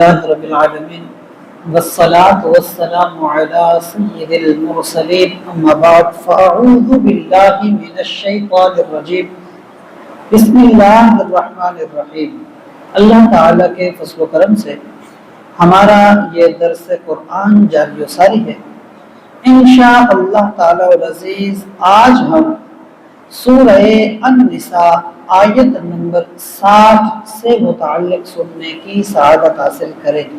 رب العالمین والصلاة والسلام علی سید المرسلین اما بعد فاعوذ باللہ من الشیطان الرجیم بسم اللہ الرحمن الرحیم۔ اللہ تعالیٰ کے فضل و کرم سے ہمارا یہ درس قرآن جاری و ساری ہے۔ انشاء اللہ تعالیٰ العزیز آج ہم سورہ النساء آیت نمبر 60 سے متعلق سننے کی سعادت حاصل کریں گے۔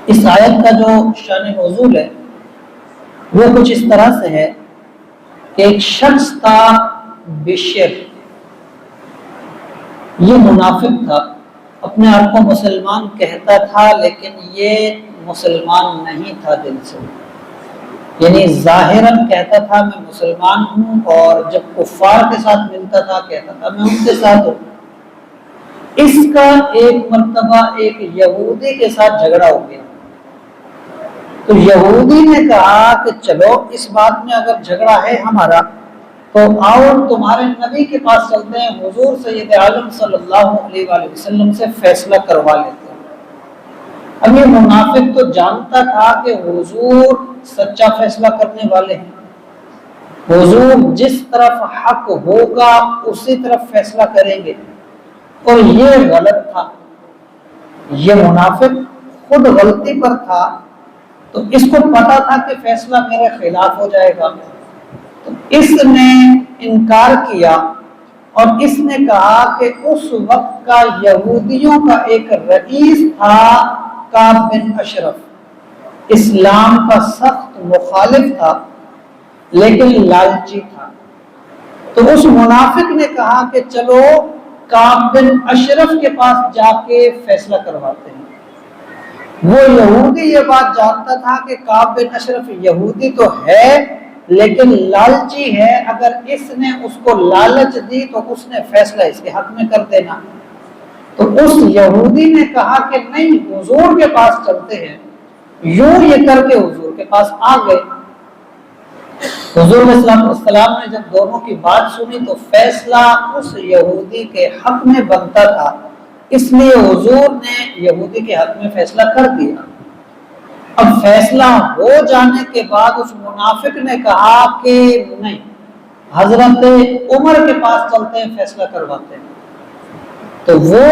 اس آیت کا جو شان نزول ہے وہ کچھ اس طرح سے ہے کہ ایک شخص تھا بشر، یہ منافق تھا، اپنے آپ کو مسلمان کہتا تھا لیکن یہ مسلمان نہیں تھا دل سے، یعنی ظاہراً کہتا تھا میں مسلمان ہوں اور جب کفار کے ساتھ ملتا تھا کہتا تھا میں ان کے ساتھ ہوں۔ اس کا ایک مرتبہ ایک یہودی کے ساتھ جھگڑا ہو گیا، تو یہودی نے کہا کہ چلو اس بات میں اگر جھگڑا ہے ہمارا تو آؤ تمہارے نبی کے پاس چلتے ہیں، حضور سید عالم صلی اللہ علیہ وآلہ وسلم سے فیصلہ کروا لیتے ہیں۔ اب یہ منافق تو جانتا تھا کہ حضور سچا فیصلہ کرنے والے ہیں، حضور جس طرف حق ہوگا اسی طرف فیصلہ کریں گے، اور یہ غلط تھا، یہ منافق خود غلطی پر تھا، تو اس کو پتا تھا کہ فیصلہ میرے خلاف ہو جائے گا، تو اس نے انکار کیا اور اس نے کہا کہ اس وقت کا یہودیوں کا ایک رئیس تھا کعب بن اشرف، اسلام کا سخت مخالف تھا لیکن لالچی تھا، تو اس منافق نے کہا کہ چلو کعب بن اشرف کے پاس جا کے فیصلہ کرواتے ہیں۔ وہ یہودی یہ بات جانتا تھا کہ کعب بن اشرف یہودی تو ہے لیکن لالچی ہے، اگر اس نے اس کو لالچ دی تو اس نے فیصلہ اس کے حق میں کر دینا، تو اس یہودی نے کہا کہ نہیں حضور کے پاس چلتے ہیں، یوں یہ کر کے حضور کے پاس آ گئے۔ حضور علیہ السلام نے جب دونوں کی بات سنی تو فیصلہ اس یہودی کے حق میں بنتا تھا، اس لیے حضور نے یہودی کے حق میں فیصلہ کر دیا۔ اب فیصلہ ہو جانے کے بعد اس منافق نے کہا کہ نہیں حضرت عمر کے پاس چلتے ہیں فیصلہ کرواتے ہیں، تو وہ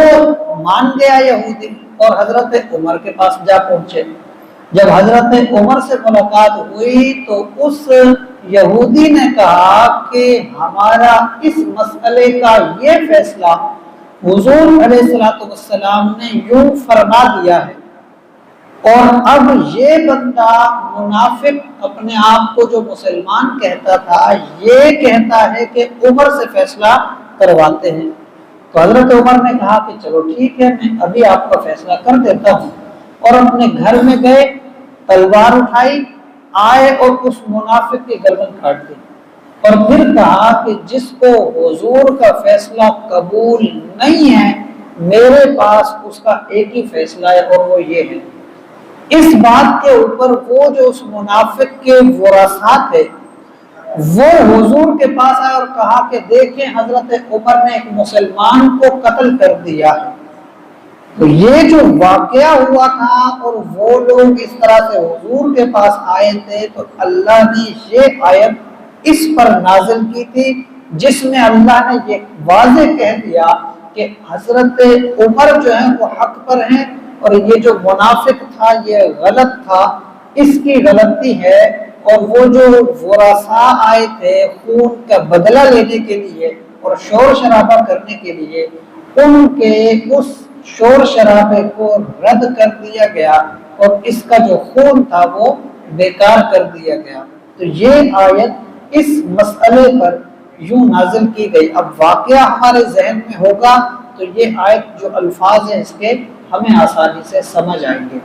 مان گیا یہودی اور حضرت عمر کے پاس جا پہنچے۔ جب حضرت عمر سے ملاقات ہوئی تو اس یہودی نے کہا کہ ہمارا اس مسئلے کا یہ فیصلہ حضور علیہ السلام نے یوں فرما دیا ہے، اور اب یہ بندہ منافق اپنے آپ کو جو مسلمان کہتا تھا یہ کہتا ہے کہ عمر سے فیصلہ کرواتے ہیں۔ تو حضرت عمر نے کہا کہ چلو ٹھیک ہے میں ابھی آپ کا فیصلہ کر دیتا ہوں، اور اپنے گھر میں گئے، تلوار اٹھائی، آئے اور اس منافق کی گردن کاٹ دی، اور پھر کہا کہ جس کو حضور کا فیصلہ قبول نہیں ہے میرے پاس اس کا ایک ہی فیصلہ ہے اور وہ یہ ہے۔ اس بات کے اوپر وہ جو اس منافق کے ورثاء تھے وہ حضور کے پاس آئے اور کہا کہ دیکھیں حضرت عمر نے ایک مسلمان کو قتل کر دیا ہے۔ تو یہ جو واقعہ ہوا تھا اور وہ لوگ اس طرح سے حضور کے پاس آئے تھے، تو اللہ نے یہ آیت اس پر نازل کی تھی جس میں اللہ نے یہ واضح کہہ دیا کہ حضرت عمر جو ہیں وہ حق پر ہیں، اور یہ جو منافق تھا یہ غلط تھا، اس کی غلطی ہے، اور وہ جو ورثاء آئے تھے خون کا بدلہ لینے کے لیے اور شور شرابہ کرنے کے لیے، ان کے اس شور شرابے کو رد کر دیا گیا اور اس کا جو خون تھا وہ بیکار کر دیا گیا۔ تو یہ آیت اس مسئلے پر یوں نازل کی گئی۔ اب واقعہ ہمارے ذہن میں ہوگا تو یہ آیت جو الفاظ ہیں اس کے ہمیں آسانی سے سمجھ آئیں گے۔